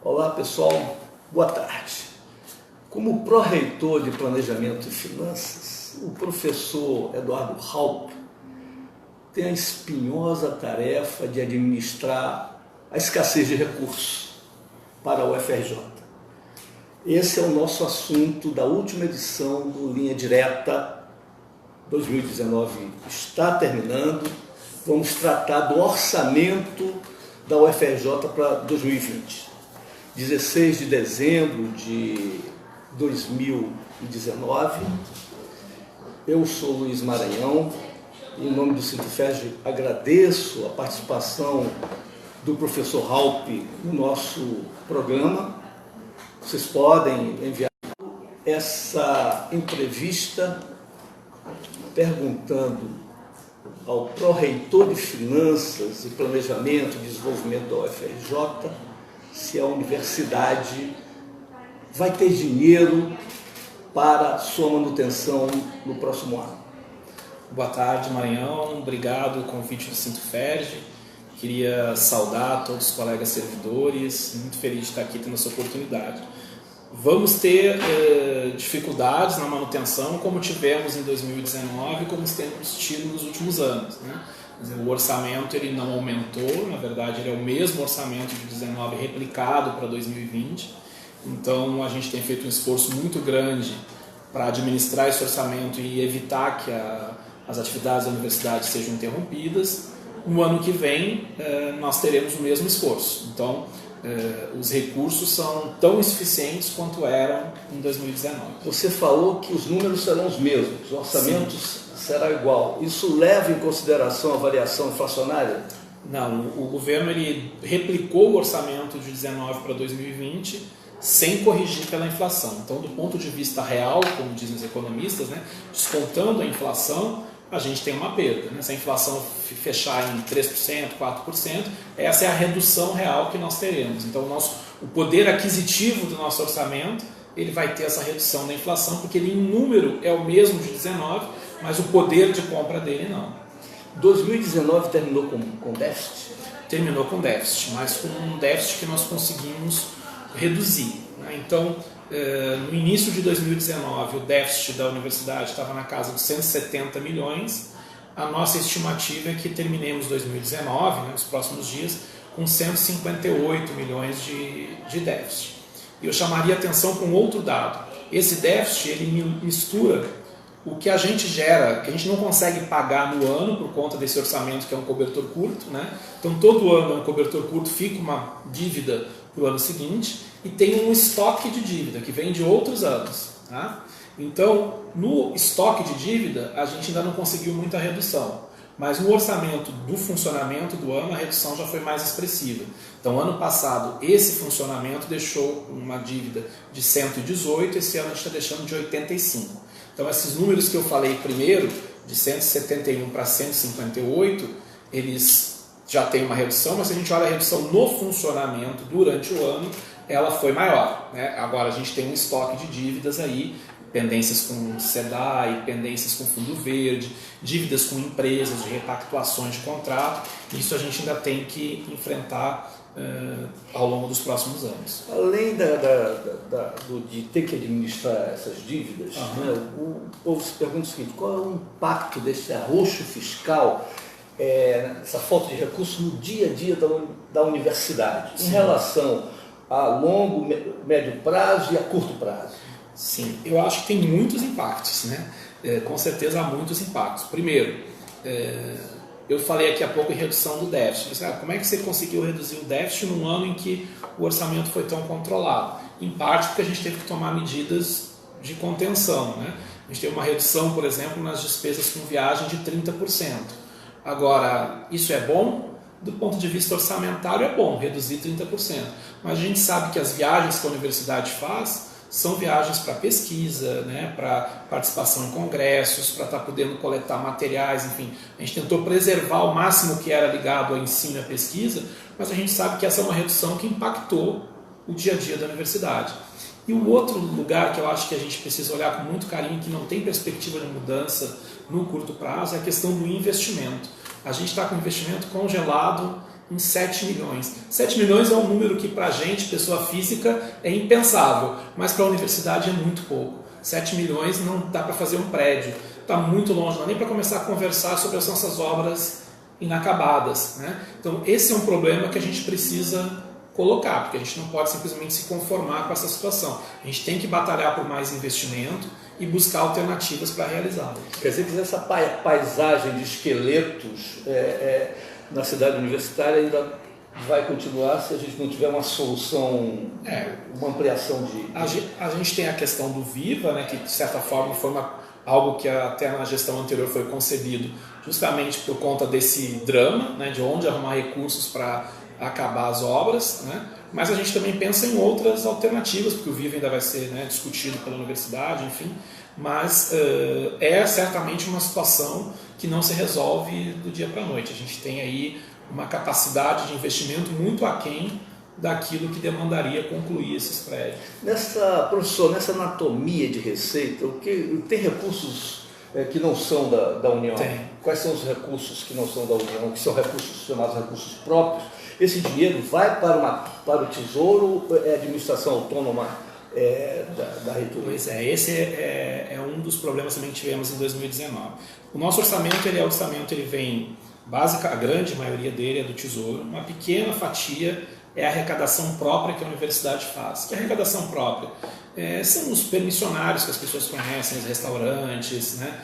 Olá pessoal, boa tarde. Como pró-reitor de Planejamento e Finanças, o professor Eduardo Raupp tem a espinhosa tarefa de administrar a escassez de recursos para a UFRJ. Esse é o nosso assunto da última edição do Linha Direta 2019. Está terminando. Vamos tratar do orçamento da UFRJ para 2020. 16 de dezembro de 2019. Eu sou Luiz Maranhão. Em nome do Sintufeg, agradeço a participação do professor Raupp no nosso programa. Vocês podem enviar essa entrevista perguntando ao pró-reitor de Finanças e Planejamento e Desenvolvimento da UFRJ se a universidade vai ter dinheiro para sua manutenção no próximo ano. Boa tarde, Maranhão. Obrigado pelo convite do Sintufeg. Queria saudar todos os colegas servidores. Muito feliz de estar aqui tendo essa oportunidade. Vamos ter dificuldades na manutenção, como tivemos em 2019 e como temos tido nos últimos anos, né? O orçamento ele não aumentou, na verdade ele é o mesmo orçamento de 2019 replicado para 2020. Então a gente tem feito um esforço muito grande para administrar esse orçamento e evitar que as atividades da universidade sejam interrompidas. No ano que vem nós teremos o mesmo esforço. Então os recursos são tão insuficientes quanto eram em 2019. Você falou que os números serão os mesmos, os orçamentos será igual. Isso leva em consideração a variação inflacionária? Não, o governo ele replicou o orçamento de 2019 para 2020 sem corrigir pela inflação. Então, do ponto de vista real, como dizem os economistas, né, descontando a inflação, a gente tem uma perda, né? Se a inflação fechar em 3%, 4%, essa é a redução real que nós teremos. Então, o poder aquisitivo do nosso orçamento ele vai ter essa redução da inflação, porque ele em número é o mesmo de 19, mas o poder de compra dele não. 2019 terminou com déficit? Terminou com déficit, mas com um déficit que nós conseguimos reduzir, né? Então, no início de 2019, o déficit da universidade estava na casa de 170 milhões. A nossa estimativa é que terminemos 2019, né, nos próximos dias, com 158 milhões de déficit. E eu chamaria atenção para um outro dado. Esse déficit ele mistura o que a gente gera, que a gente não consegue pagar no ano por conta desse orçamento que é um cobertor curto, né? Então todo ano é um cobertor curto, fica uma dívida para o ano seguinte e tem um estoque de dívida que vem de outros anos, tá? Então no estoque de dívida a gente ainda não conseguiu muita redução, mas no orçamento do funcionamento do ano a redução já foi mais expressiva. Então ano passado esse funcionamento deixou uma dívida de 118, esse ano a gente está deixando de 85. Então esses números que eu falei primeiro, de 171 para 158, eles já têm uma redução, mas se a gente olha a redução no funcionamento durante o ano, ela foi maior, né? Agora a gente tem um estoque de dívidas aí, pendências com SEDAI, pendências com Fundo Verde, dívidas com empresas, de repactuações de contrato. Isso a gente ainda tem que enfrentar ao longo dos próximos anos. Além de ter que administrar essas dívidas, né, o povo se pergunta o seguinte: qual é o impacto desse arroxo fiscal, essa falta de recursos no dia a dia da universidade, em relação a longo, médio prazo e a curto prazo? Sim, eu acho que tem muitos impactos, né? Com certeza há muitos impactos. Primeiro, eu falei aqui há pouco em redução do déficit. Como é que você conseguiu reduzir o déficit num ano em que o orçamento foi tão controlado? Em parte porque a gente teve que tomar medidas de contenção, né? A gente teve uma redução, por exemplo, nas despesas com viagem de 30%. Agora, isso é bom? Do ponto de vista orçamentário é bom reduzir 30%. Mas a gente sabe que as viagens que a universidade faz são viagens para pesquisa, né, para participação em congressos, para estar podendo coletar materiais, enfim. A gente tentou preservar o máximo que era ligado ao ensino e à pesquisa, mas a gente sabe que essa é uma redução que impactou o dia a dia da universidade. E o outro lugar que eu acho que a gente precisa olhar com muito carinho, que não tem perspectiva de mudança no curto prazo, é a questão do investimento. A gente está com o investimento congelado em 7 milhões. 7 milhões é um número que para a gente, pessoa física, é impensável, mas para a universidade é muito pouco. 7 milhões não dá para fazer um prédio, está muito longe, não dá nem para começar a conversar sobre as nossas obras inacabadas, né? Então esse é um problema que a gente precisa colocar, porque a gente não pode simplesmente se conformar com essa situação. A gente tem que batalhar por mais investimento e buscar alternativas para realizá-lo. Quer dizer que essa paisagem de esqueletos na cidade universitária ainda vai continuar se a gente não tiver uma solução, uma ampliação de... A gente tem a questão do Viva, né, que de certa forma foi algo que até na gestão anterior foi concebido justamente por conta desse drama, né, de onde arrumar recursos para acabar as obras, né? Mas a gente também pensa em outras alternativas, porque o Viva ainda vai ser, né, discutido pela universidade, enfim, mas é certamente uma situação que não se resolve do dia para a noite. A gente tem aí uma capacidade de investimento muito aquém daquilo que demandaria concluir esses prédios. Professor, nessa anatomia de receita, tem recursos que não são da União? Tem. Quais são os recursos que não são da União, que são recursos chamados recursos próprios? Esse dinheiro vai para o Tesouro, é administração autônoma da reitoria? Pois é, esse é um dos problemas também que tivemos em 2019. O nosso orçamento, ele vem, a grande maioria dele é do Tesouro, uma pequena fatia é a arrecadação própria que a universidade faz. Que a arrecadação própria são os permissionários que as pessoas conhecem, os restaurantes, né,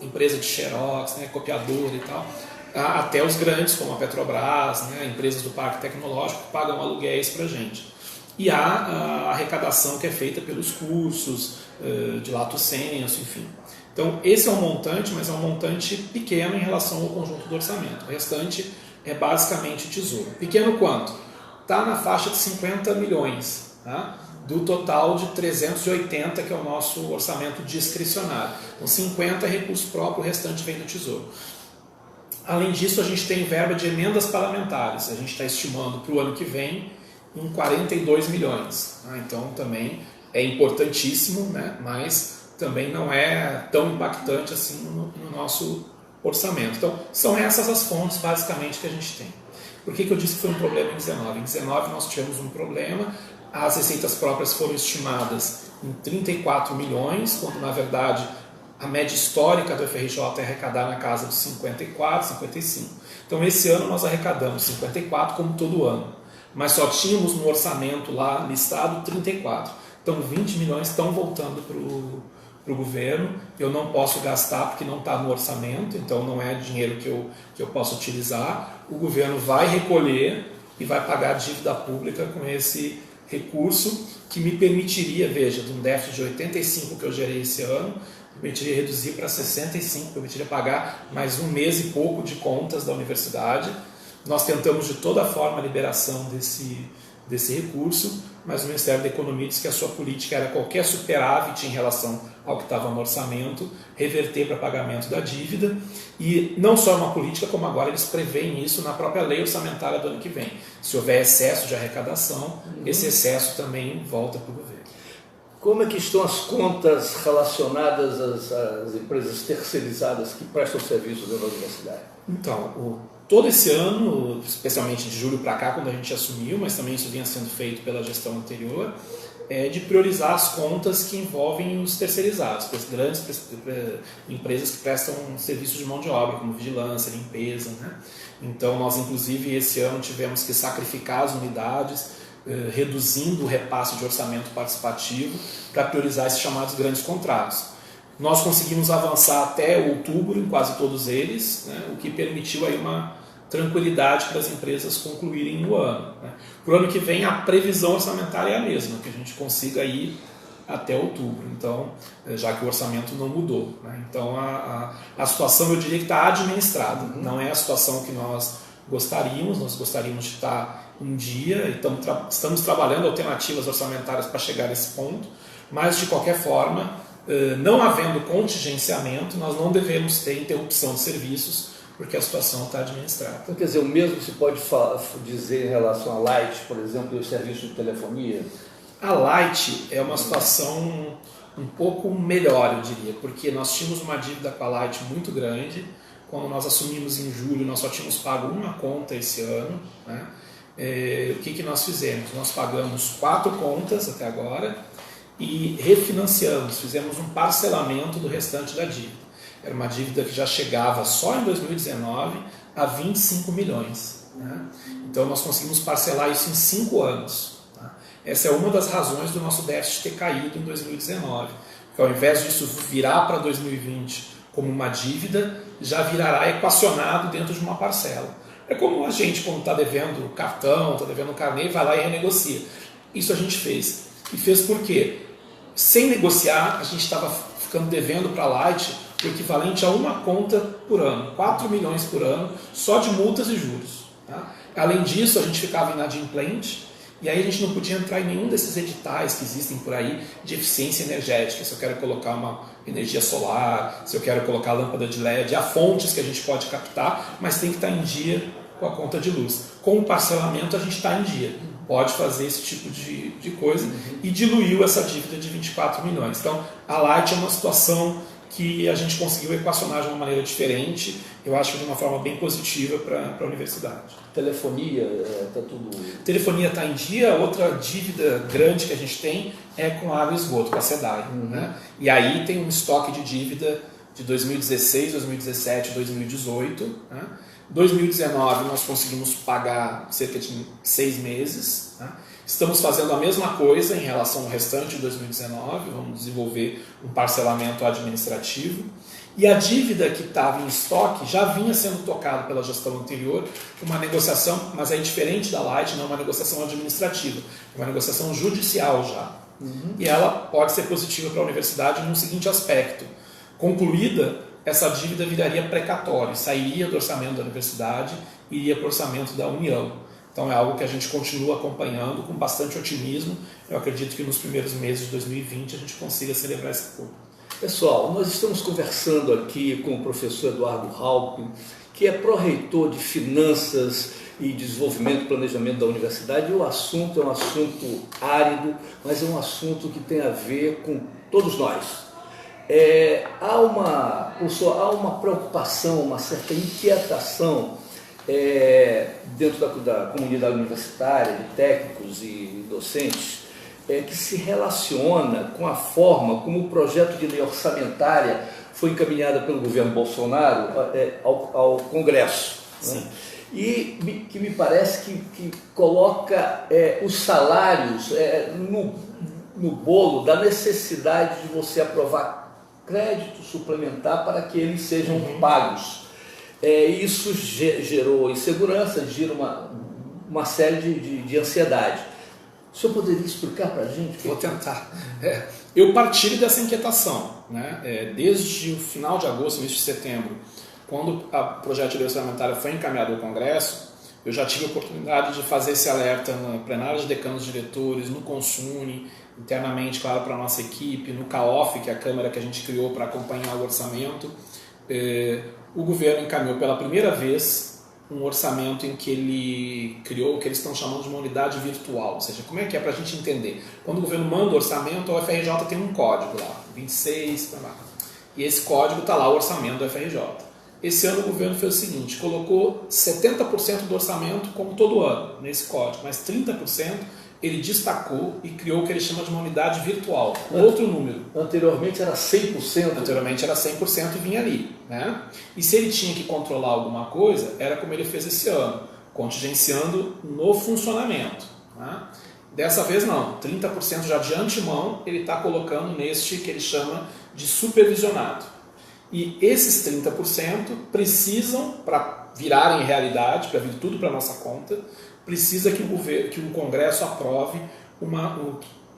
empresa de xerox, né, copiador e tal, até os grandes como a Petrobras, né, empresas do Parque Tecnológico que pagam aluguéis para a gente. E há a arrecadação que é feita pelos cursos, de lato sensu, enfim. Então esse é um montante, mas é um montante pequeno em relação ao conjunto do orçamento. O restante é basicamente o Tesouro. Pequeno quanto? Está na faixa de 50 milhões, tá? Do total de 380, que é o nosso orçamento discricionário. Então 50 é recurso próprio, o restante vem do Tesouro. Além disso, a gente tem verba de emendas parlamentares. A gente está estimando para o ano que vem em 42 milhões. Tá? Então também é importantíssimo, né? Mas também não é tão impactante assim no nosso orçamento. Então, são essas as fontes, basicamente, que a gente tem. Por que eu disse que foi um problema em 19? Em 19 nós tivemos um problema, as receitas próprias foram estimadas em 34 milhões, quando, na verdade, a média histórica do FRJ é arrecadar na casa de 54, 55. Então, esse ano nós arrecadamos 54, como todo ano, mas só tínhamos no orçamento lá listado 34. Então, 20 milhões estão voltando para o governo. Eu não posso gastar porque não está no orçamento, então não é dinheiro que eu posso utilizar. O governo vai recolher e vai pagar a dívida pública com esse recurso que me permitiria, veja, de um déficit de 85 que eu gerei esse ano, permitiria reduzir para 65, permitiria pagar mais um mês e pouco de contas da universidade. Nós tentamos de toda forma a liberação desse recurso, mas o Ministério da Economia disse que a sua política era qualquer superávit em relação ao que estava no orçamento, reverter para pagamento da dívida, e não só uma política, como agora eles preveem isso na própria lei orçamentária do ano que vem. Se houver excesso de arrecadação, esse excesso também volta para o governo. Como é que estão as contas relacionadas às empresas terceirizadas que prestam serviços na universidade? Então, todo esse ano, especialmente de julho para cá, quando a gente assumiu, mas também isso vinha sendo feito pela gestão anterior, de priorizar as contas que envolvem os terceirizados, as grandes empresas que prestam serviços de mão de obra, como vigilância, limpeza, né? Então, nós, inclusive, esse ano tivemos que sacrificar as unidades, reduzindo o repasse de orçamento participativo para priorizar esses chamados grandes contratos. Nós conseguimos avançar até outubro em quase todos eles, né, o que permitiu aí uma tranquilidade para as empresas concluírem o ano. Né. Para o ano que vem, a previsão orçamentária é a mesma, que a gente consiga ir até outubro, então, já que o orçamento não mudou. Né. Então, a situação, eu diria que está administrada, não é a situação que nós gostaríamos de estar em dia, e estamos trabalhando alternativas orçamentárias para chegar a esse ponto, mas, de qualquer forma, não havendo contingenciamento, nós não devemos ter interrupção de serviços, porque a situação está administrada. Então, quer dizer, o mesmo se pode dizer em relação à Light, por exemplo, e os serviços de telefonia? A Light é uma situação um pouco melhor, eu diria, porque nós tínhamos uma dívida com a Light muito grande, Quando nós assumimos em julho, nós só tínhamos pago uma conta esse ano, né? O que nós fizemos? Nós pagamos 4 contas até agora e refinanciamos, fizemos um parcelamento do restante da dívida. Era uma dívida que já chegava só em 2019 a 25 milhões. Né? Então nós conseguimos parcelar isso em 5 anos. Tá? Essa é uma das razões do nosso déficit ter caído em 2019. Porque ao invés disso virar para 2020 como uma dívida, já virará equacionado dentro de uma parcela. É como a gente, quando está devendo cartão, está devendo carnê, vai lá e renegocia. Isso a gente fez. E fez por quê? Sem negociar, a gente estava ficando devendo para a Light o equivalente a uma conta por ano, 4 milhões por ano, só de multas e juros. Tá? Além disso, a gente ficava inadimplente, e aí a gente não podia entrar em nenhum desses editais que existem por aí de eficiência energética. Se eu quero colocar uma energia solar, se eu quero colocar lâmpada de LED, há fontes que a gente pode captar, mas tem que estar em dia com a conta de luz. Com o parcelamento a gente está em dia. Pode fazer esse tipo de coisa e diluiu essa dívida de 24 milhões. Então, a Light é uma situação que a gente conseguiu equacionar de uma maneira diferente, eu acho que de uma forma bem positiva para a universidade. Telefonia, está tudo... Telefonia está em dia. Outra dívida grande que a gente tem é com água e esgoto, com a SEDAI. Né? E aí tem um estoque de dívida de 2016, 2017, 2018. Né? 2019 nós conseguimos pagar cerca de 6 meses. Né? Estamos fazendo a mesma coisa em relação ao restante de 2019, vamos desenvolver um parcelamento administrativo. E a dívida que estava em estoque já vinha sendo tocada pela gestão anterior, uma negociação, mas é diferente da Light, não é uma negociação administrativa, é uma negociação judicial já. E ela pode ser positiva para a universidade no seguinte aspecto: concluída, essa dívida viraria precatória, sairia do orçamento da universidade e iria para o orçamento da União. Então é algo que a gente continua acompanhando com bastante otimismo. Eu acredito que nos primeiros meses de 2020 a gente consiga celebrar esse acordo. Pessoal, nós estamos conversando aqui com o professor Eduardo Halpin, que é pró-reitor de Finanças e Desenvolvimento e Planejamento da Universidade. E o assunto é um assunto árido, mas é um assunto que tem a ver com todos nós. Há uma preocupação, uma certa inquietação dentro da comunidade universitária, de técnicos e docentes, que se relaciona com a forma como o projeto de lei orçamentária foi encaminhado pelo governo Bolsonaro ao Congresso. Né? E que me parece que coloca os salários no bolo da necessidade de você aprovar crédito suplementar para que eles sejam pagos. Isso gerou insegurança, gera uma série de ansiedade. O senhor poderia explicar para a gente? Vou tentar. Eu partilho dessa inquietação. Né? Desde o final de agosto, início de setembro, quando o projeto de lei orçamentária foi encaminhado ao Congresso, eu já tive a oportunidade de fazer esse alerta na plenária de decanos diretores, no Consune, internamente, claro, para a nossa equipe, no CAOF, que é a Câmara que a gente criou para acompanhar o orçamento. O governo encaminhou pela primeira vez um orçamento em que ele criou o que eles estão chamando de uma unidade virtual. Ou seja, como é que é para a gente entender? Quando o governo manda o orçamento, a UFRJ tem um código lá, 26, e esse código está lá, o orçamento da UFRJ. Esse ano o governo fez o seguinte: colocou 70% do orçamento, como todo ano, nesse código, mas 30% ele destacou e criou o que ele chama de uma unidade virtual, outro número. Anteriormente era 100%. Anteriormente era 100% e vinha ali. Né? E se ele tinha que controlar alguma coisa, era como ele fez esse ano, contingenciando no funcionamento. Né? Dessa vez não, 30% já de antemão ele está colocando neste que ele chama de supervisionado. E esses 30% precisam, para virarem realidade, para vir tudo para a nossa conta, precisa que o Congresso aprove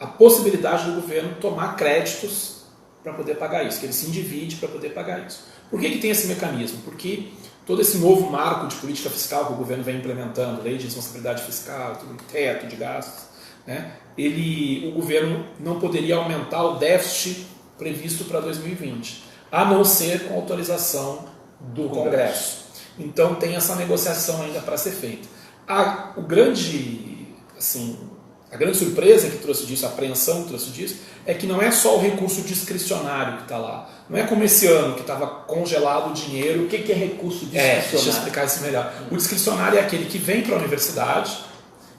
a possibilidade do governo tomar créditos para poder pagar isso, que ele se endivide para poder pagar isso. Por que tem esse mecanismo? Porque todo esse novo marco de política fiscal que o governo vem implementando, lei de responsabilidade fiscal, teto de gastos, né, o governo não poderia aumentar o déficit previsto para 2020, a não ser com autorização do Congresso. Então tem essa negociação ainda para ser feita. O grande a grande surpresa que trouxe disso, a apreensão que trouxe disso, é que não é só o recurso discricionário que está lá. Não é como esse ano que estava congelado o dinheiro. O que é recurso discricionário? Deixa eu explicar isso melhor. O discricionário é aquele que vem para a universidade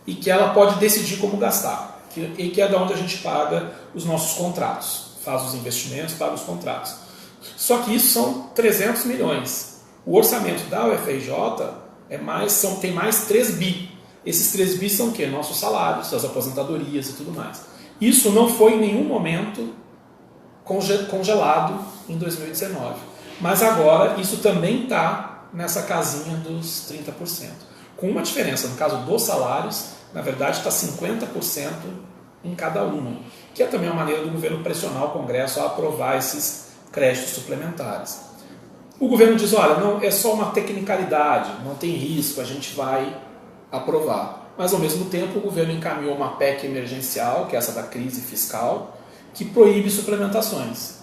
e que ela pode decidir como gastar. E que é da onde a gente paga os nossos contratos. Faz os investimentos, paga os contratos. Só que isso são 300 milhões. O orçamento da UFRJ tem mais 3 bi. Esses 3 bi são o quê? Nossos salários, as aposentadorias e tudo mais. Isso não foi em nenhum momento congelado em 2019. Mas agora isso também está nessa casinha dos 30%. Com uma diferença, no caso dos salários, na verdade está 50% em cada uma. Que é também uma maneira do governo pressionar o Congresso a aprovar esses créditos suplementares. O governo diz, olha, não, é só uma tecnicalidade, não tem risco, a gente vai aprovar. Mas, ao mesmo tempo, o governo encaminhou uma PEC emergencial, que é essa da crise fiscal, que proíbe suplementações.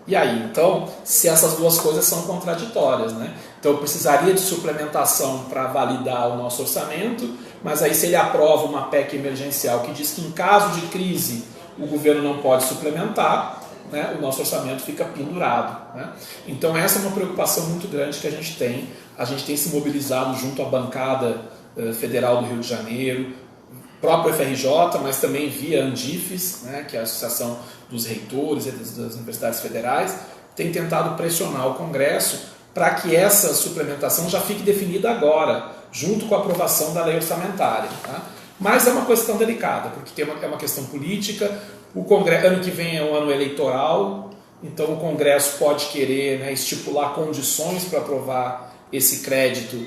E aí? Então, se essas duas coisas são contraditórias, né? Então, eu precisaria de suplementação para validar o nosso orçamento, mas aí se ele aprova uma PEC emergencial que diz que em caso de crise o governo não pode suplementar, né, o nosso orçamento fica pendurado. Né? Então essa é uma preocupação muito grande que a gente tem. A gente tem se mobilizado junto à bancada federal do Rio de Janeiro, próprio FRJ, mas também via Andifes, né, que é a Associação dos Reitores e das Universidades Federais, tem tentado pressionar o Congresso para que essa suplementação já fique definida agora, junto com a aprovação da lei orçamentária. Tá? Mas é uma questão delicada, porque é uma questão política. O Congresso, ano que vem é um ano eleitoral, então o Congresso pode querer, né, estipular condições para aprovar esse crédito,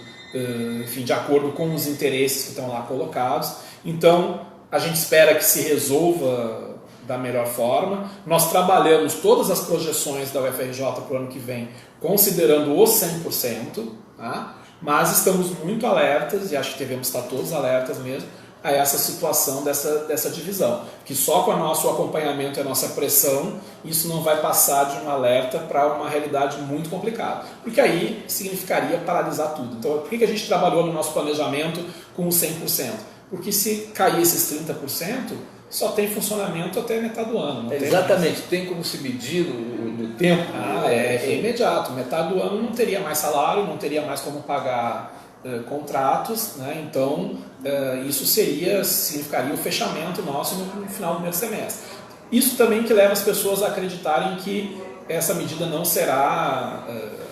enfim, de acordo com os interesses que estão lá colocados. Então, a gente espera que se resolva da melhor forma. Nós trabalhamos todas as projeções da UFRJ para o ano que vem, considerando os 100%, tá? Mas estamos muito alertas, e acho que devemos estar todos alertas mesmo, a essa situação dessa divisão, que só com o nosso acompanhamento e a nossa pressão, isso não vai passar de um alerta para uma realidade muito complicada, porque aí significaria paralisar tudo. Então, por que a gente trabalhou no nosso planejamento com os 100%? Porque se cair esses 30%, só tem funcionamento até metade do ano. Exatamente, tem como se medir no tempo? É imediato, metade do ano não teria mais salário, não teria mais como pagar contratos, né? Então isso significaria o fechamento nosso no final do primeiro semestre. Isso também que leva as pessoas a acreditarem que essa medida não será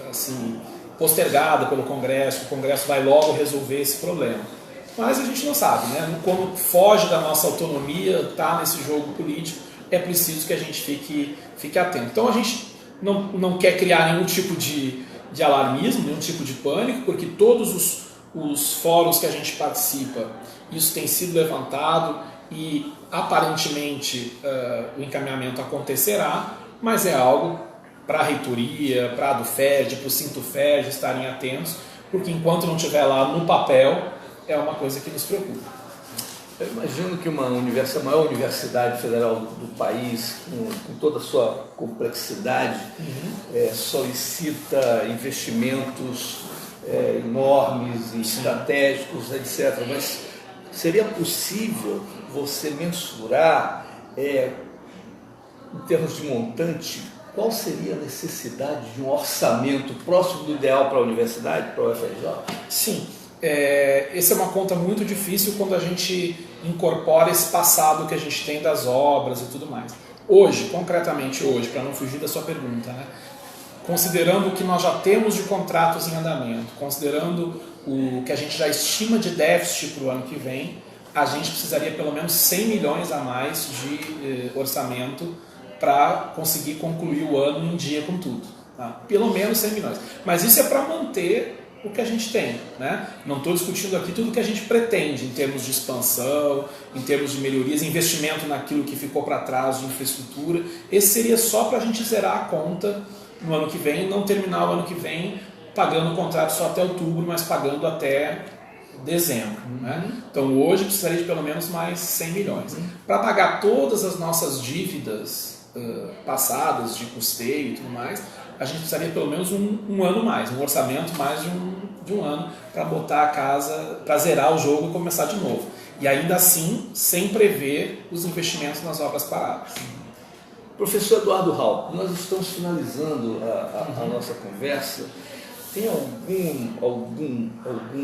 assim, postergada pelo Congresso, o Congresso vai logo resolver esse problema. Mas a gente não sabe, né? Como foge da nossa autonomia, está nesse jogo político, é preciso que a gente fique atento. Então a gente não quer criar nenhum tipo de alarmismo, nenhum tipo de pânico, porque todos os fóruns que a gente participa, isso tem sido levantado e aparentemente o encaminhamento acontecerá, mas é algo para a reitoria, para a do FERJ, para o Sintuferd estarem atentos, porque enquanto não estiver lá no papel, é uma coisa que nos preocupa. Eu imagino que uma maior universidade federal do país, com toda a sua complexidade, solicita investimentos enormes e estratégicos, etc. Mas seria possível você mensurar, em termos de montante, qual seria a necessidade de um orçamento próximo do ideal para a universidade, para a UFRJ? Sim. Essa é uma conta muito difícil quando a gente incorpora esse passado que a gente tem das obras e tudo mais. Hoje, concretamente hoje, para não fugir da sua pergunta, né? Considerando o que nós já temos de contratos em andamento, considerando o que a gente já estima de déficit para o ano que vem, a gente precisaria pelo menos 100 milhões a mais de orçamento para conseguir concluir o ano em dia com tudo. Tá? Pelo menos 100 milhões. Mas isso é para manter o que a gente tem, né? Não estou discutindo aqui tudo o que a gente pretende em termos de expansão, em termos de melhorias, investimento naquilo que ficou para trás de infraestrutura. Esse seria só para a gente zerar a conta no ano que vem, não terminar o ano que vem pagando o contrato só até outubro, mas pagando até dezembro. Né? Então hoje precisaria de pelo menos mais 100 milhões. Para pagar todas as nossas dívidas passadas de custeio e tudo mais, a gente precisaria pelo menos um ano mais, um orçamento mais de um ano para botar a casa, para zerar o jogo e começar de novo. E ainda assim, sem prever os investimentos nas obras paradas. Professor Eduardo Haupt, nós estamos finalizando a nossa conversa. Tem algum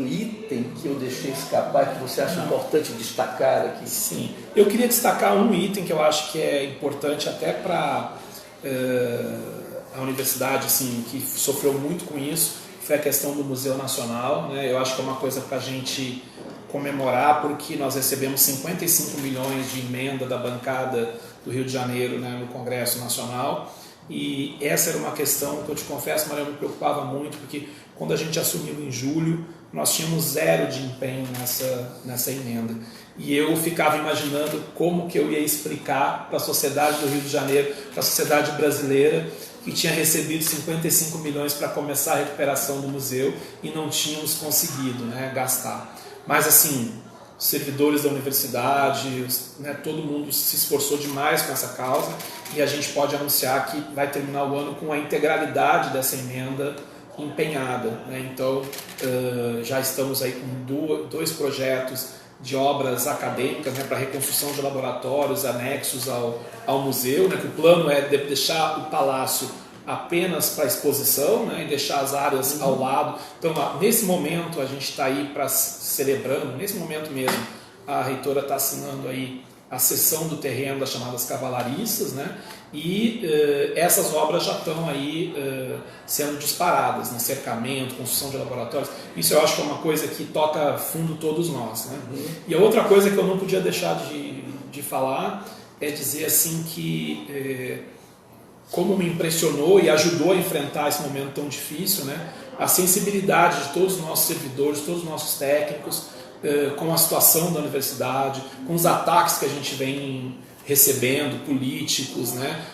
item que eu deixei escapar que você acha importante destacar aqui? Sim, eu queria destacar um item que eu acho que é importante até para a universidade, assim, que sofreu muito com isso, foi a questão do Museu Nacional, né? Eu acho que é uma coisa para a gente comemorar, porque nós recebemos 55 milhões de emenda da bancada do Rio de Janeiro, né, no Congresso Nacional, e essa era uma questão que eu te confesso, mas eu me preocupava muito, porque quando a gente assumiu em julho, nós tínhamos 0 de empenho nessa emenda. E eu ficava imaginando como que eu ia explicar para a sociedade do Rio de Janeiro, para a sociedade brasileira, que tinha recebido 55 milhões para começar a recuperação do museu e não tínhamos conseguido, né, gastar. Mas assim, os servidores da universidade, né, todo mundo se esforçou demais com essa causa e a gente pode anunciar que vai terminar o ano com a integralidade dessa emenda empenhada, né? Então já estamos aí com 2 projetos de obras acadêmicas, né, para reconstrução de laboratórios anexos ao museu, né, que o plano é deixar o palácio apenas para exposição, né, e deixar as áreas ao lado. Então, nesse momento, a gente está aí celebrando, nesse momento mesmo, a reitora está assinando aí a cessão do terreno das chamadas cavalariças, né, e essas obras já estão aí sendo disparadas, né, cercamento, construção de laboratórios. Isso eu acho que é uma coisa que toca fundo todos nós, né. E a outra coisa que eu não podia deixar de falar é dizer assim que como me impressionou e ajudou a enfrentar esse momento tão difícil, né, a sensibilidade de todos os nossos servidores, todos os nossos técnicos, com a situação da universidade, com os ataques que a gente vem recebendo, políticos, né,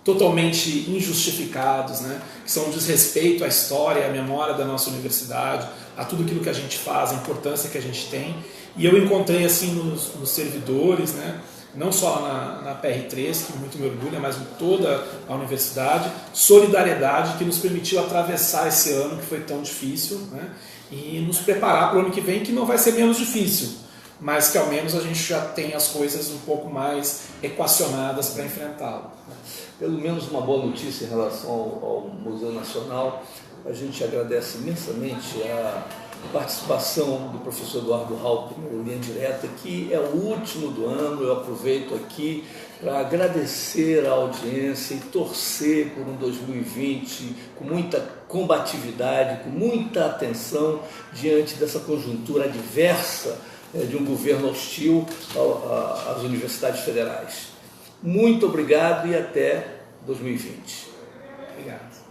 totalmente injustificados, né, que são um desrespeito à história, à memória da nossa universidade, a tudo aquilo que a gente faz, a importância que a gente tem. E eu encontrei assim nos servidores, né, não só na PR3, que muito me orgulha, mas em toda a universidade, solidariedade que nos permitiu atravessar esse ano que foi tão difícil, né, e nos preparar para o ano que vem, que não vai ser menos difícil, mas que ao menos a gente já tem as coisas um pouco mais equacionadas para enfrentá-lo. Pelo menos uma boa notícia em relação ao Museu Nacional. A gente agradece imensamente a participação do professor Eduardo Haupt em Linha Direta, que é o último do ano. Eu aproveito aqui para agradecer a audiência e torcer por um 2020 com muita combatividade, com muita atenção diante dessa conjuntura adversa de um governo hostil às universidades federais. Muito obrigado e até 2020. Obrigado.